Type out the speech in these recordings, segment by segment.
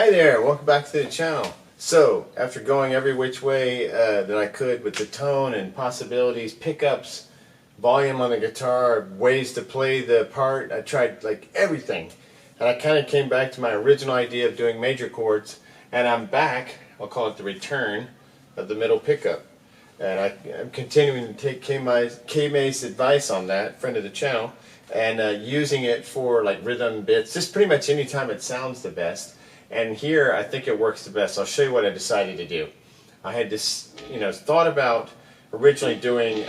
Hi there, welcome back to the channel. So, after going every which way that I could with the tone and possibilities, pickups, volume on the guitar, ways to play the part, I tried like everything. And I kind of came back to my original idea of doing major chords, and I'm back, I'll call it the return of the middle pickup. And I'm continuing to take K-May's advice on that, friend of the channel, and using it for like rhythm bits, just pretty much any time it sounds the best. And here I think it works the best. I'll show you what I decided to do. I had this, thought about originally doing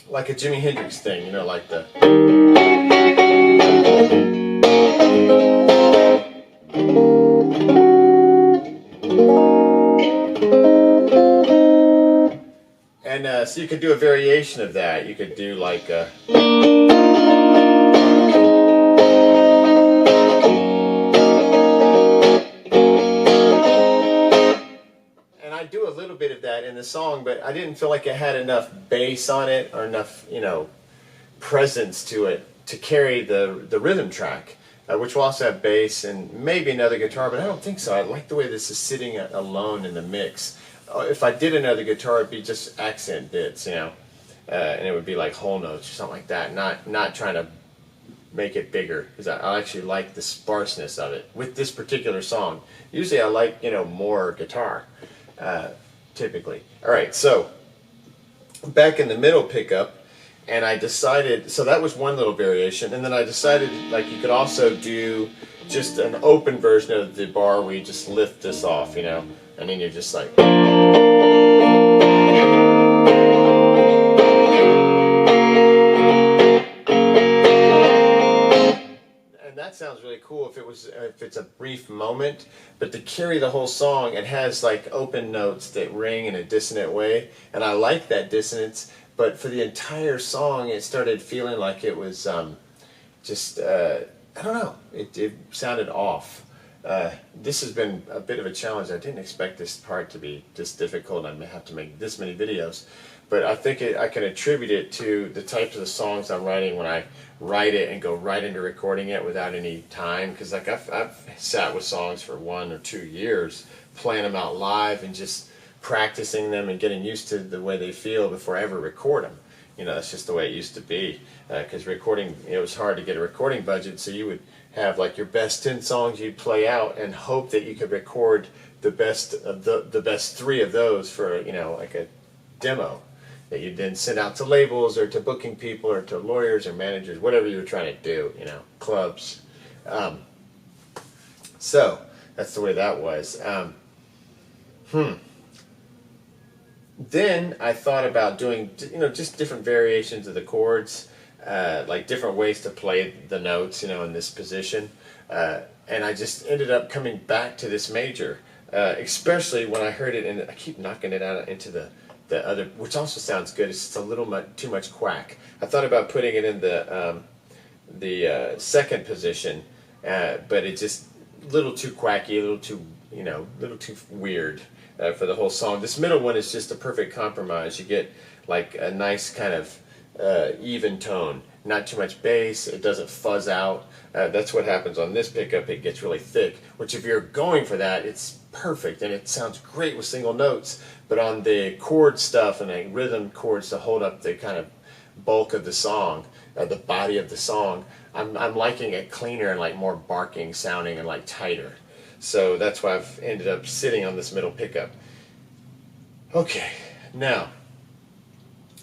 like a Jimi Hendrix thing, like the. And so you could do a variation of that. You could do like a. I do a little bit of that in the song, but I didn't feel like it had enough bass on it or enough, presence to it to carry the rhythm track, which will also have bass and maybe another guitar, but I don't think so. I like the way this is sitting alone in the mix. If I did another guitar, it'd be just accent bits, and it would be like whole notes or something like that, not trying to make it bigger, because I actually like the sparseness of it with this particular song. Usually I like, more guitar. Typically. Alright, so back in the middle pickup, and I decided, so that was one little variation, and then I decided like you could also do just an open version of the bar where you just lift this off, and then you're just like. That sounds really cool if it's a brief moment, but to carry the whole song, it has like open notes that ring in a dissonant way, and I like that dissonance, but for the entire song it started feeling like it was just I don't know, it sounded off. This has been a bit of a challenge. I didn't expect this part to be this difficult. I may have to make this many videos, but I think I can attribute it to the types of the songs I'm writing when I write it and go right into recording it without any time, because like I've sat with songs for 1 or 2 years, playing them out live and just practicing them and getting used to the way they feel before I ever record them. That's just the way it used to be, because recording, it was hard to get a recording budget, so you would have like your best 10 songs you'd play out and hope that you could record the best of the best 3 of those for like a demo that you'd then send out to labels or to booking people or to lawyers or managers, whatever you were trying to do, clubs. So that's the way that was. Then I thought about doing, just different variations of the chords, like different ways to play the notes, in this position. And I just ended up coming back to this major, especially when I heard it, and I keep knocking it out into the other, which also sounds good. It's just a little too much quack. I thought about putting it in the second position, but it's just a little too quacky, a little too weird for the whole song. This middle one is just a perfect compromise. You get like a nice kind of even tone, not too much bass. It doesn't fuzz out. That's what happens on this pickup. It gets really thick, which if you're going for that, it's perfect and it sounds great with single notes. But on the chord stuff and the rhythm chords to hold up the kind of bulk of the song, the body of the song, I'm liking it cleaner and like more barking sounding and like tighter. So that's why I've ended up sitting on this middle pickup. Okay, now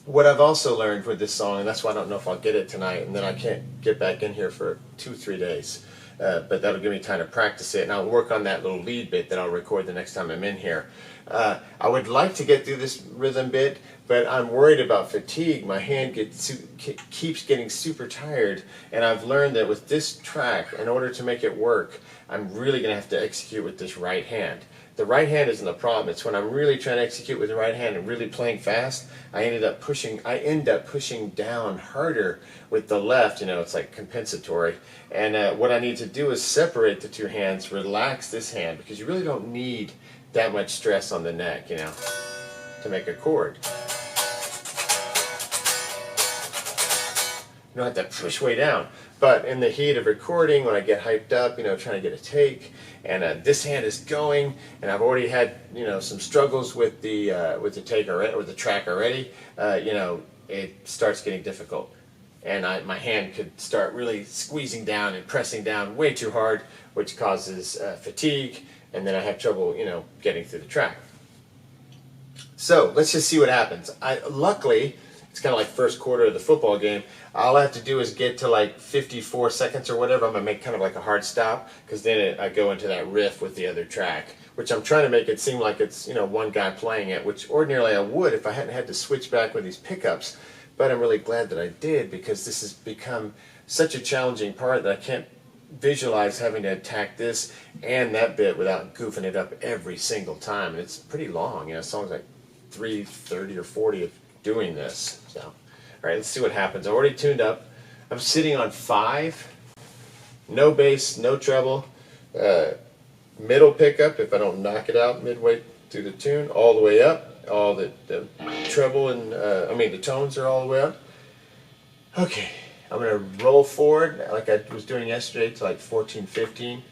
what I've also learned with this song, and that's why I don't know if I'll get it tonight, and then I can't get back in here for 2-3 days, but that'll give me time to practice it, and I'll work on that little lead bit that I'll record the next time I'm in here. I would like to get through this rhythm bit, but I'm worried about fatigue. My hand keeps getting super tired, and I've learned that with this track, in order to make it work, I'm really going to have to execute with this right hand. The right hand isn't the problem. It's when I'm really trying to execute with the right hand and really playing fast, I end up pushing down harder with the left. It's like compensatory. And what I need to do is separate the 2 hands, relax this hand, because you really don't need that much stress on the neck, to make a chord. You don't have to push way down. But in the heat of recording, when I get hyped up, trying to get a take, and this hand is going, and I've already had, some struggles with the take already, or the track already, it starts getting difficult. And my hand could start really squeezing down and pressing down way too hard, which causes fatigue, and then I have trouble, getting through the track. So let's just see what happens. Luckily, it's kind of like first quarter of the football game. All I have to do is get to like 54 seconds or whatever. I'm going to make kind of like a hard stop, because then I go into that riff with the other track, which I'm trying to make it seem like it's one guy playing it, which ordinarily I would if I hadn't had to switch back with these pickups. But I'm really glad that I did, because this has become such a challenging part that I can't visualize having to attack this and that bit without goofing it up every single time. And it's pretty long. The song's like 3:30 or 40 of doing this. So, all right, let's see what happens. I already tuned up. I'm sitting on 5. No bass, no treble. Middle pickup, if I don't knock it out midway through the tune, all the way up. All the treble and, the tones are all the way up. Okay, I'm going to roll forward like I was doing yesterday to like 14, 15,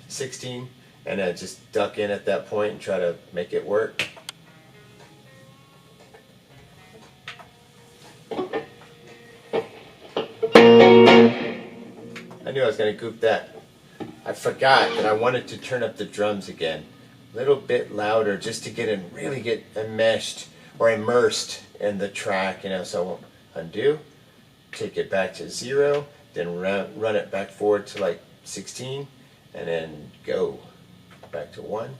16, and just duck in at that point and try to make it work. I knew I was going to goof that. I forgot that I wanted to turn up the drums again a little bit louder, just to really get enmeshed or immersed in the track, so I won't undo, take it back to 0, then run it back forward to like 16, and then go back to 1.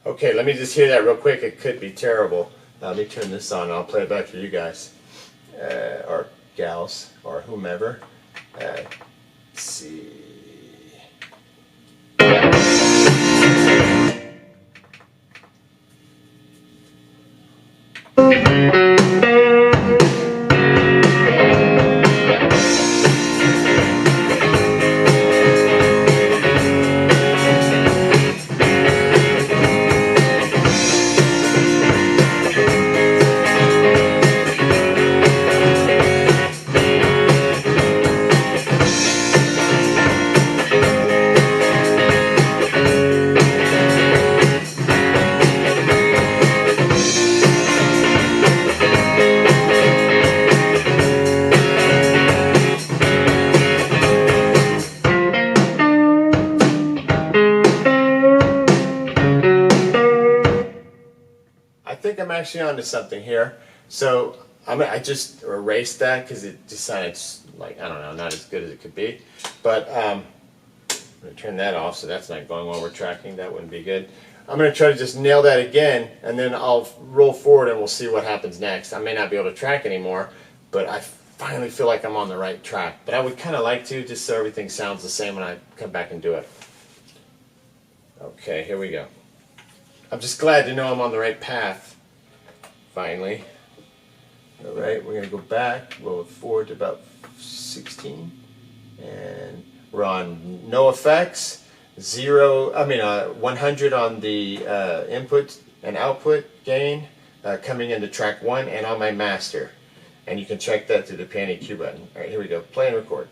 Okay, let me just hear that real quick. It could be terrible. Let me turn this on. I'll play it back for you guys, or gals, or whomever. Let's see. I think I'm actually onto something here. So I just erased that because it just sounded like, I don't know, not as good as it could be. But I'm going to turn that off, so that's not going while we're tracking. That wouldn't be good. I'm going to try to just nail that again, and then I'll roll forward and we'll see what happens next. I may not be able to track anymore, but I finally feel like I'm on the right track. But I would kind of like to, just so everything sounds the same when I come back and do it. Okay, here we go. I'm just glad to know I'm on the right path, finally. All right, we're going to go back, roll it forward to about 16, and we're on no effects, 100 on the input and output gain coming into track 1 and on my master. And you can check that through the Pan EQ button. All right, here we go. Play and record.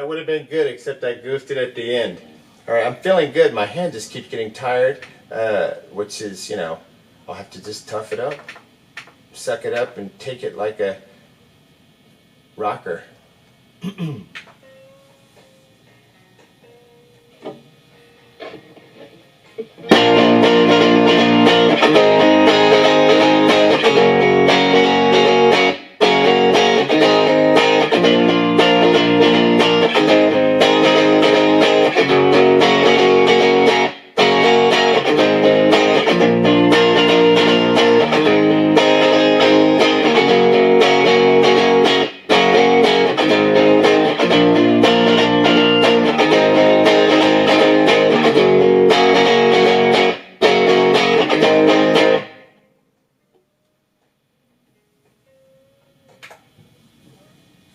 That would have been good, except I goofed it at the end. All right, I'm feeling good. My hand just keeps getting tired, which is, you know, I'll have to just tough it up, suck it up, and take it like a rocker.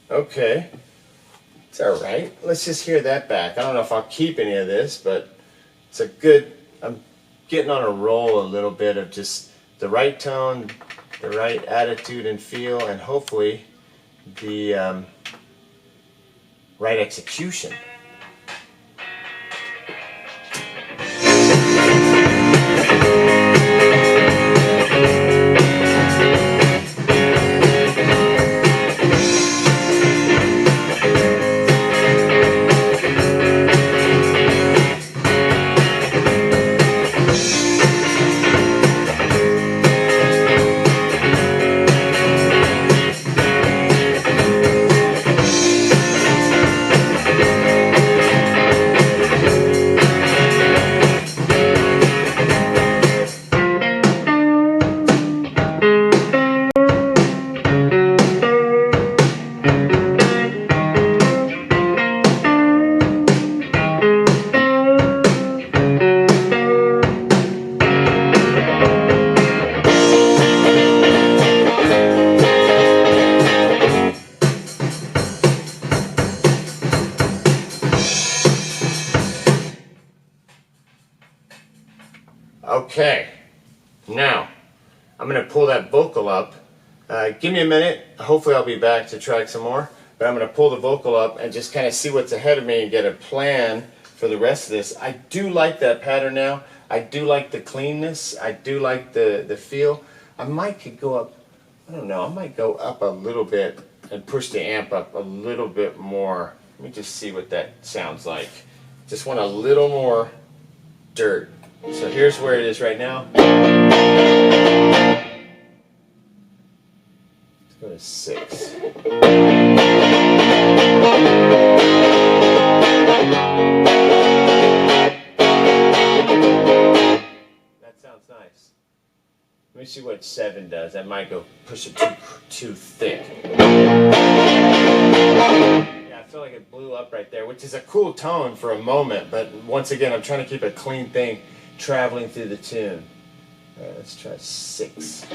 Okay, it's all right. Let's just hear that back. I don't know if I'll keep any of this, but it's a good, I'm getting on a roll a little bit of just the right tone, the right attitude and feel, and hopefully the right execution. Okay, now I'm going to pull that vocal up. Give me a minute. Hopefully I'll be back to track some more. But I'm going to pull the vocal up and just kind of see what's ahead of me and get a plan for the rest of this. I do like that pattern now. I do like the cleanness. I do like the feel. I might could go up, I don't know, I might go up a little bit and push the amp up a little bit more. Let me just see what that sounds like. Just want a little more dirt. So here's where it is right now. Let's go to 6. That sounds nice. Let me see what 7 does. That might go push it too thick. Yeah, I feel like it blew up right there, which is a cool tone for a moment, but once again, I'm trying to keep a clean thing traveling through the tune. All right, let's try 6.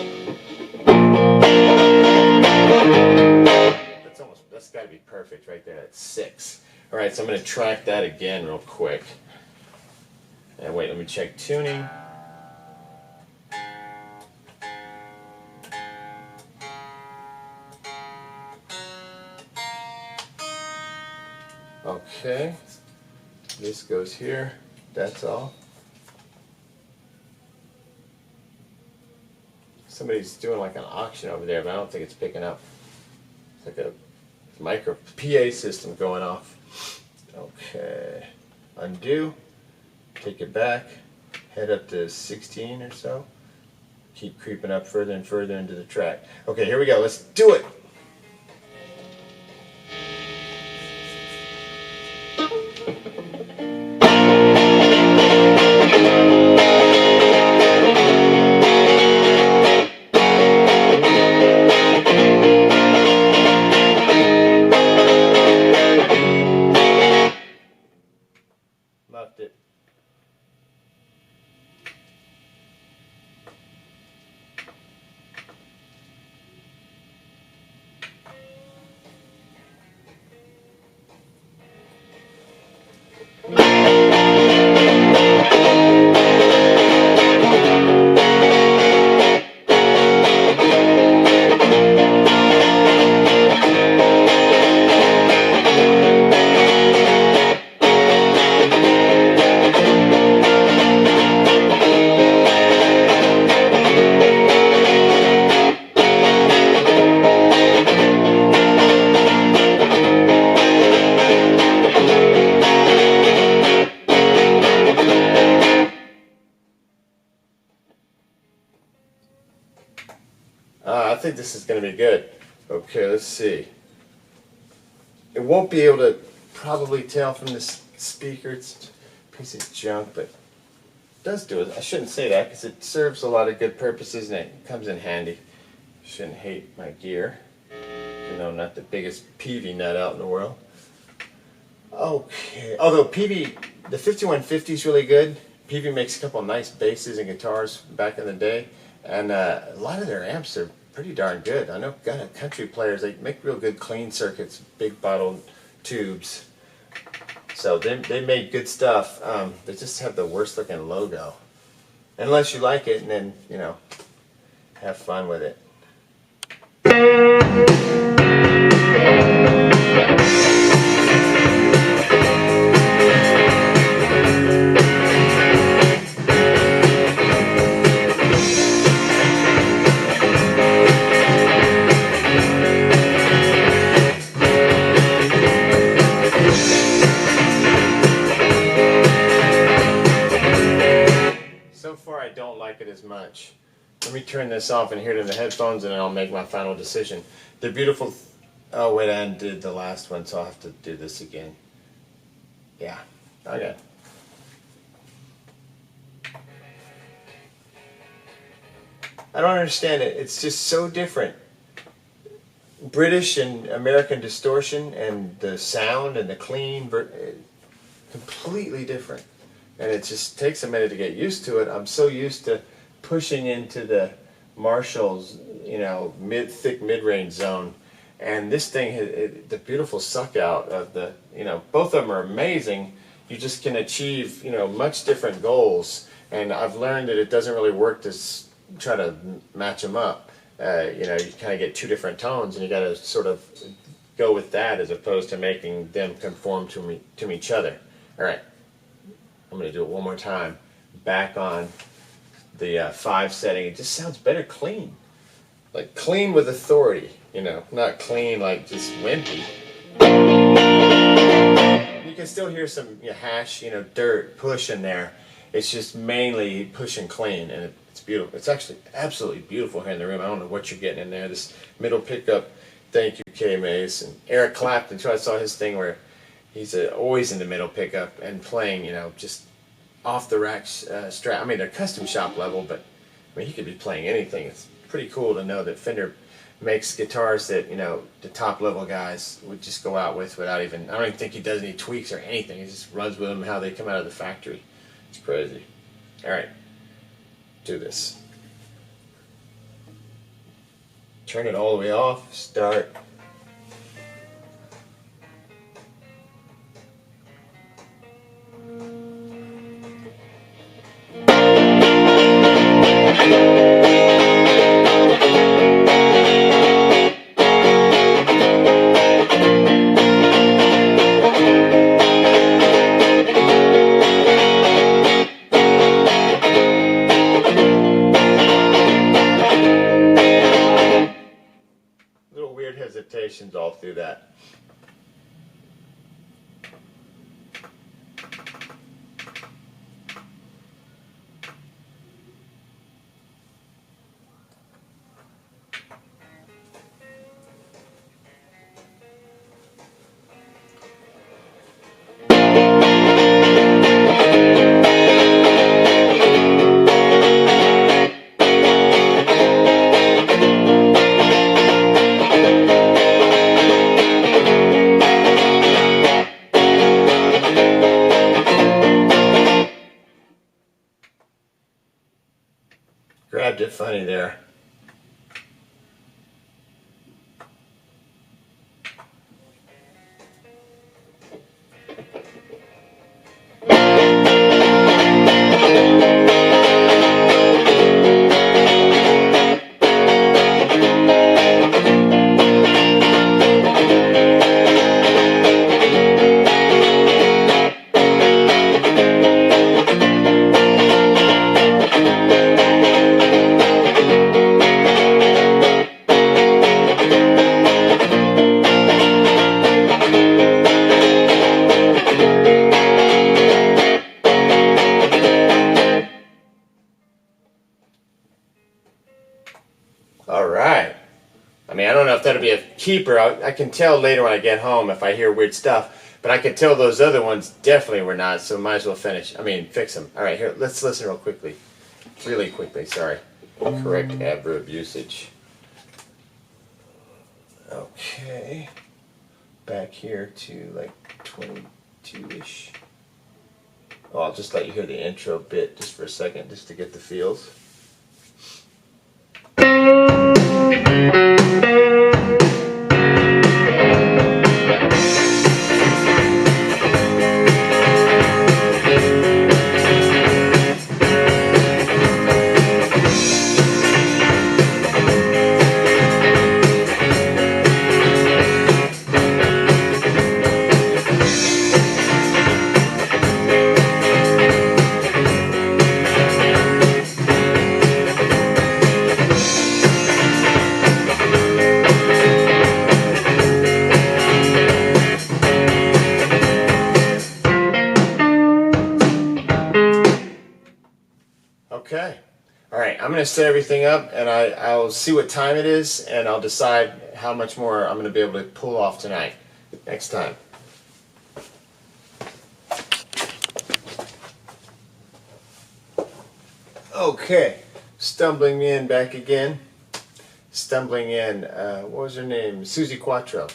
That's got to be perfect right there. That's 6. All right, so I'm going to track that again real quick. And wait, let me check tuning. Okay, this goes here. That's all. Somebody's doing like an auction over there, but I don't think it's picking up. It's like a micro PA system going off. Okay, undo, take it back, head up to 16 or so. Keep creeping up further and further into the track. Okay, here we go. Let's do it. Muffed it. think this is going to be good. Okay, let's see. It won't be able to probably tell from this speaker. It's a piece of junk, but it does do it. I shouldn't say that because it serves a lot of good purposes and it comes in handy. Shouldn't hate my gear. You know, I'm not the biggest PV nut out in the world. Okay, although PV, the 5150 is really good. PV makes a couple of nice basses and guitars back in the day, and a lot of their amps are pretty darn good. I know kind of country players, they make real good clean circuits, big bottle tubes. So they made good stuff. They just have the worst looking logo. Unless you like it, and then, you know, have fun with it. So far I don't like it as much. Let me turn this off and hear it in the headphones and then I'll make my final decision. They're beautiful. Oh wait, I undid the last one, so I'll have to do this again. Yeah, okay. I don't understand it. It's just so different. British and American distortion and the sound and the clean, completely different. And it just takes a minute to get used to it. I'm so used to pushing into the Marshall's, you know, thick mid-range zone. And this thing, the beautiful suck out of the, you know, both of them are amazing. You just can achieve, you know, much different goals. And I've learned that it doesn't really work to try to match them up. You know, you kind of get two different tones, and you got to sort of go with that as opposed to making them conform to each other. All right, I'm going to do it one more time. Back on the 5 setting. It just sounds better clean, like clean with authority. You know, not clean like just wimpy. You can still hear some hash, you know, dirt, push in there. It's just mainly push and clean, and it's beautiful. It's actually absolutely beautiful here in the room. I don't know what you're getting in there. This middle pickup, thank you, K. Mace. And Eric Clapton, too. I saw his thing where he's always in the middle pickup and playing, you know, just off the rack strap. I mean, they're custom shop level, but I mean, he could be playing anything. It's pretty cool to know that Fender makes guitars that, you know, the top level guys would just go out with without even, I don't even think he does any tweaks or anything. He just runs with them how they come out of the factory. It's crazy. All right, do this. Turn it all the way off, start. Hesitations all through that. Grabbed it funny there. keeper. I can tell later when I get home if I hear weird stuff, but I could tell those other ones definitely were not, so might as well fix them. All right, here, let's listen really quickly, sorry. Correct adverb usage. Okay, back here to like 22-ish. Oh, I'll just let you hear the intro bit just for a second, just to get the feels. Okay. All right, I'm going to set everything up, and I'll see what time it is, and I'll decide how much more I'm going to be able to pull off tonight. Next time. Okay, stumbling in back again. Stumbling in, what was her name? Susie Quattro.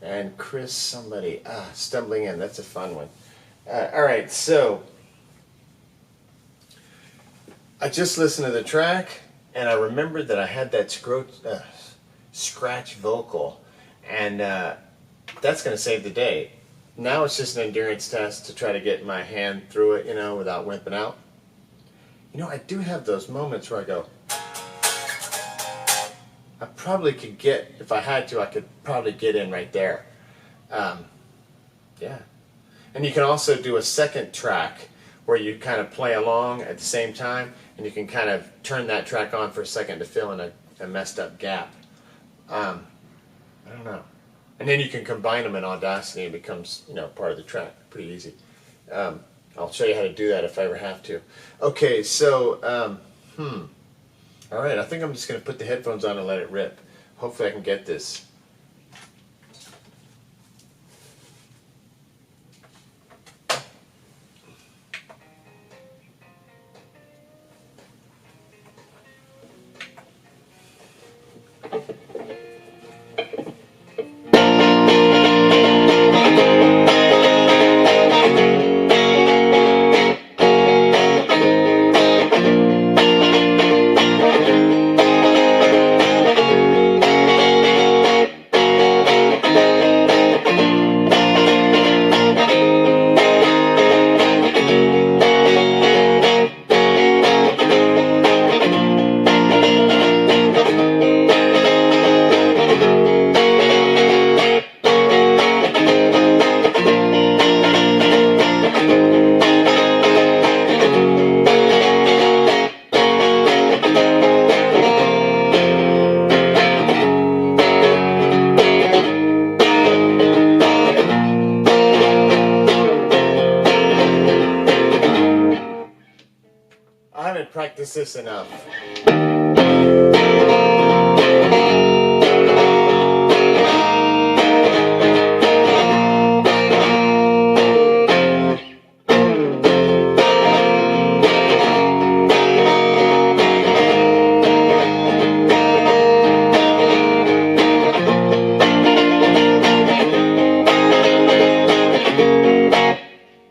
And Chris somebody. Stumbling in, that's a fun one. All right, so I just listened to the track, and I remembered that I had that scratch vocal, and that's going to save the day. Now it's just an endurance test to try to get my hand through it, without wimping out. I do have those moments where I go, I probably could get, if I had to, I could probably get in right there. Yeah. And you can also do a second track where you kind of play along at the same time, and you can kind of turn that track on for a second to fill in a messed up gap. I don't know. And then you can combine them in Audacity, and it becomes, part of the track. Pretty easy. I'll show you how to do that if I ever have to. Okay, so, all right, I think I'm just going to put the headphones on and let it rip. Hopefully I can get this. I haven't practiced this enough.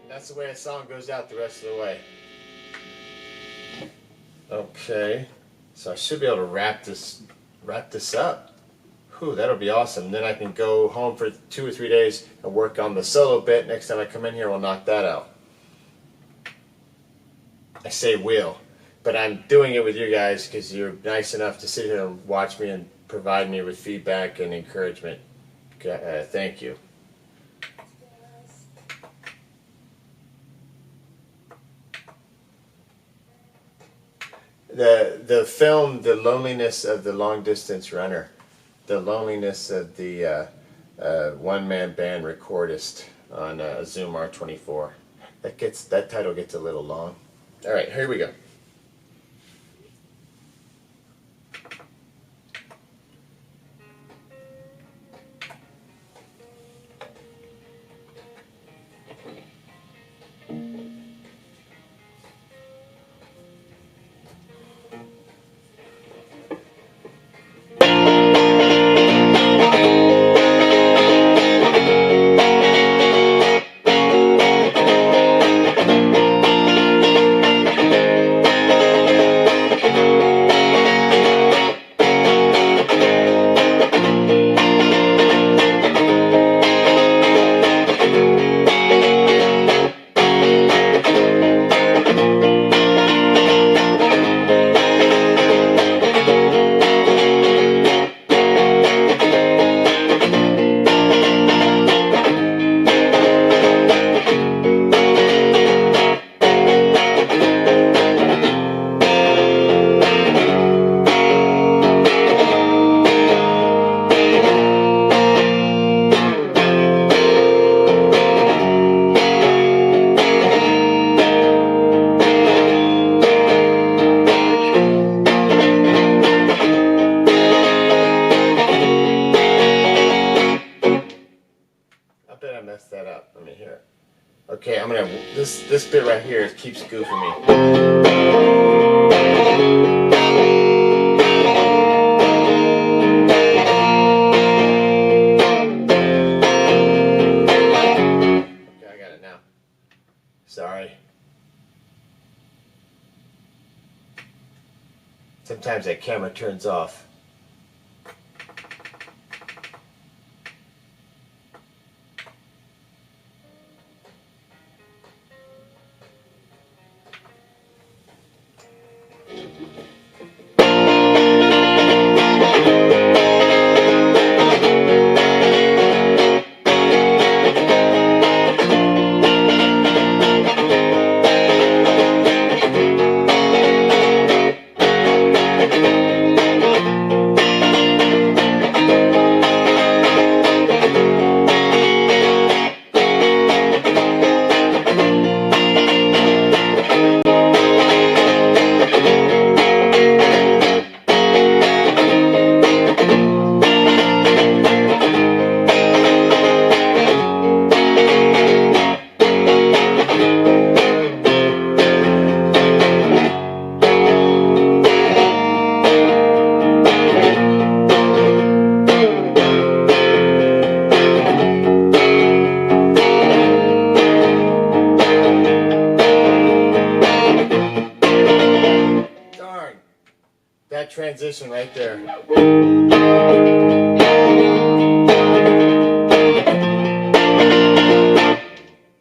That's the way a song goes out the rest of the way. Okay, so I should be able to wrap this up. Whew, that'll be awesome. Then I can go home for 2 or 3 days and work on the solo bit. Next time I come in here, we'll knock that out. I say will, but I'm doing it with you guys because you're nice enough to sit here and watch me and provide me with feedback and encouragement. Thank you. The film, The Loneliness of the Long Distance Runner, the loneliness of the one-man band recordist on Zoom R24. That title gets a little long. All right, here we go. that up. Let me hear it. Okay, I'm gonna this bit right here keeps goofing me. Okay, I got it now. Sorry. Sometimes that camera turns off. That transition right there.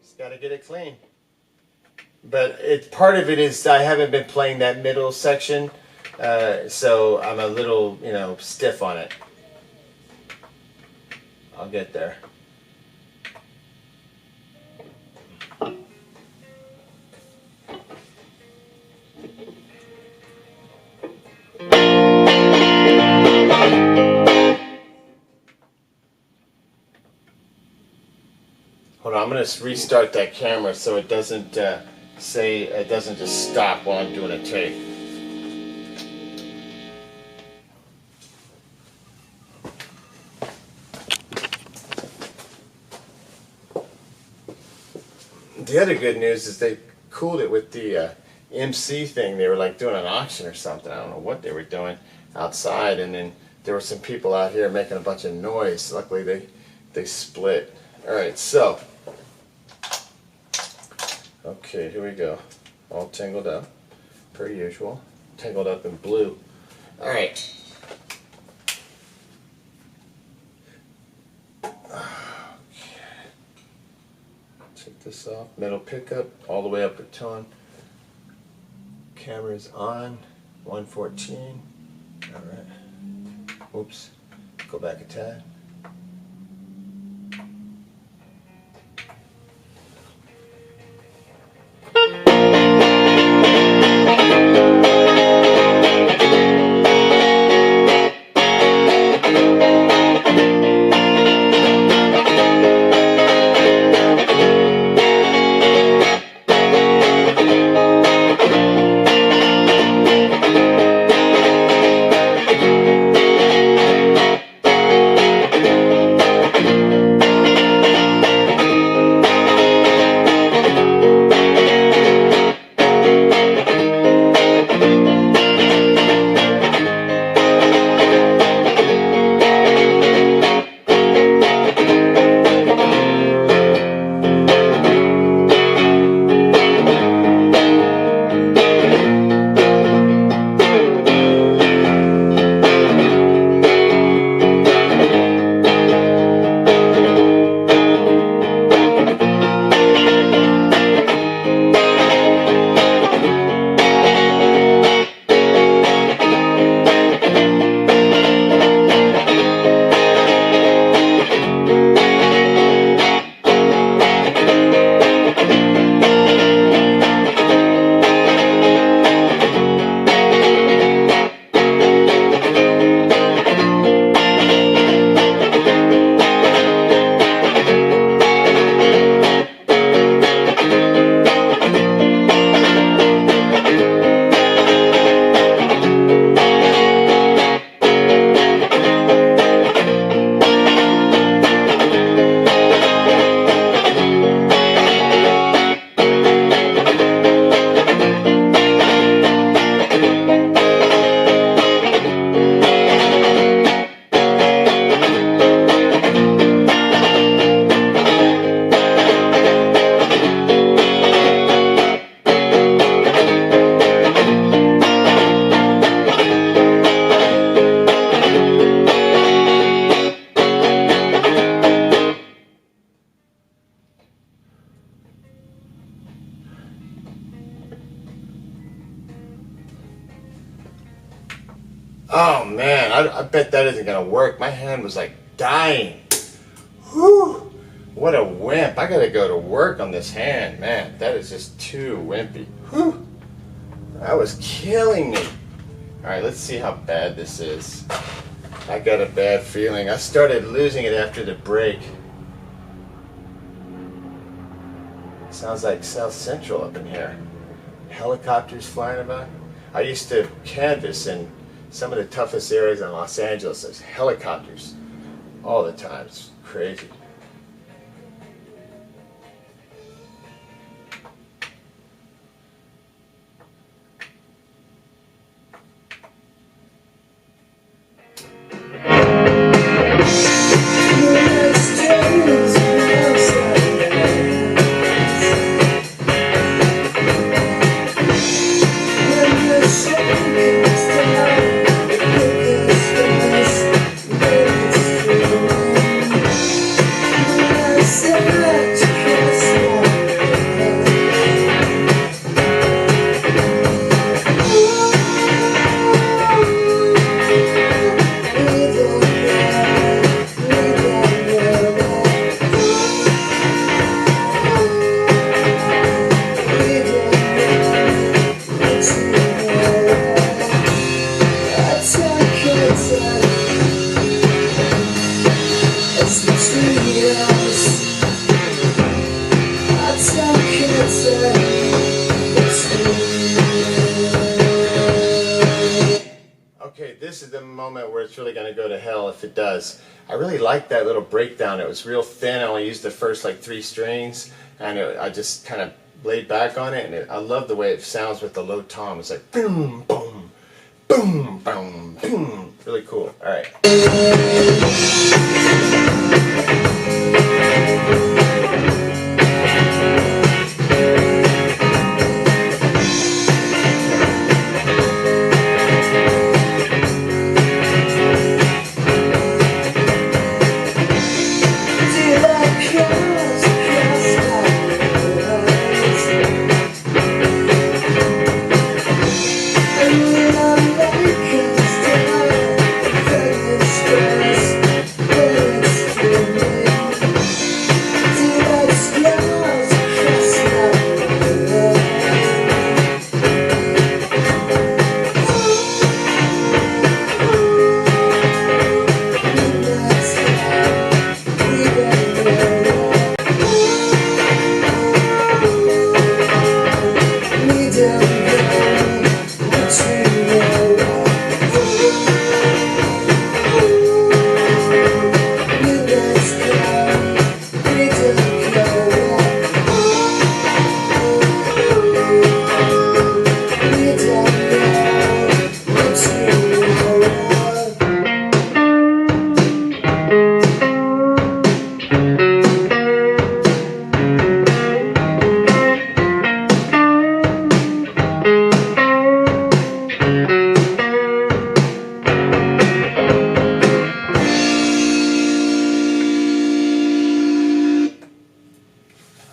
Just gotta get it clean. But part of it is I haven't been playing that middle section, so I'm a little, stiff on it. I'll get there. Hold on, I'm going to restart that camera so it doesn't just stop while I'm doing a take. The other good news is they cooled it with the MC thing. They were like doing an auction or something. I don't know what they were doing outside, and then there were some people out here making a bunch of noise. Luckily they split. Alright, so okay, here we go. All tangled up, per usual. Tangled up in blue. Alright. Take this off. Middle pickup, all the way up a tone. Camera's on. 114. Alright. Oops. Go back a tad. Oh man, I bet that isn't gonna work. My hand was like dying. Whew. What a wimp. I gotta go to work on this hand. Man, that is just too wimpy. Whew. That was killing me. Alright, let's see how bad this is. I got a bad feeling. I started losing it after the break. Sounds like South Central up in here. Helicopters flying about. I used to canvass in some of the toughest areas in Los Angeles. There's helicopters all the time. It's crazy. Okay, this is the moment where it's really going to go to hell if it does. I really like that little breakdown. It was real thin. I only used the first like 3 strings, and I just kind of laid back on it, and I love the way it sounds with the low tom. It's like boom, boom, boom, boom, boom. Really cool. All right.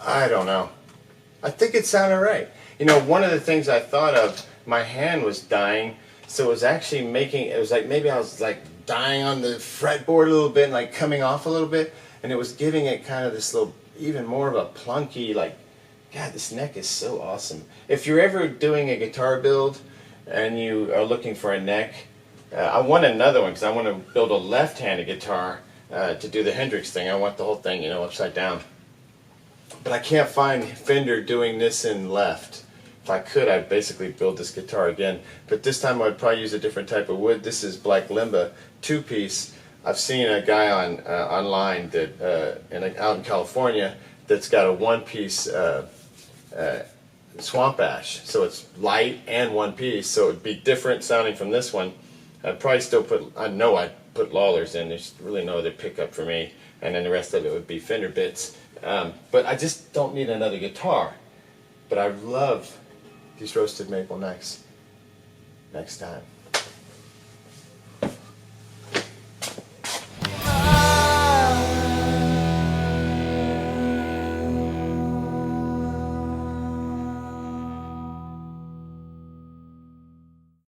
I don't know. I think it sounded right. You know, one of the things I thought of, my hand was dying, so it was actually making, it was like maybe I was like dying on the fretboard a little bit and like coming off a little bit, and it was giving it kind of this little, even more of a plunky, like, God, this neck is so awesome. If you're ever doing a guitar build and you are looking for a neck, I want another one because I want to build a left-handed guitar to do the Hendrix thing. I want the whole thing, you know, upside down. But I can't find Fender doing this in left. If I could, I'd basically build this guitar again. But this time I'd probably use a different type of wood. This is Black Limba 2-piece. I've seen a guy on online that out in California that's got a 1-piece swamp ash. So it's light and 1-piece. So it would be different sounding from this one. I'd probably still put, I know I'd put Lawlers in. There's really no other pickup for me. And then the rest of it would be Fender bits. But I just don't need another guitar. But I love these roasted maple necks. Next time.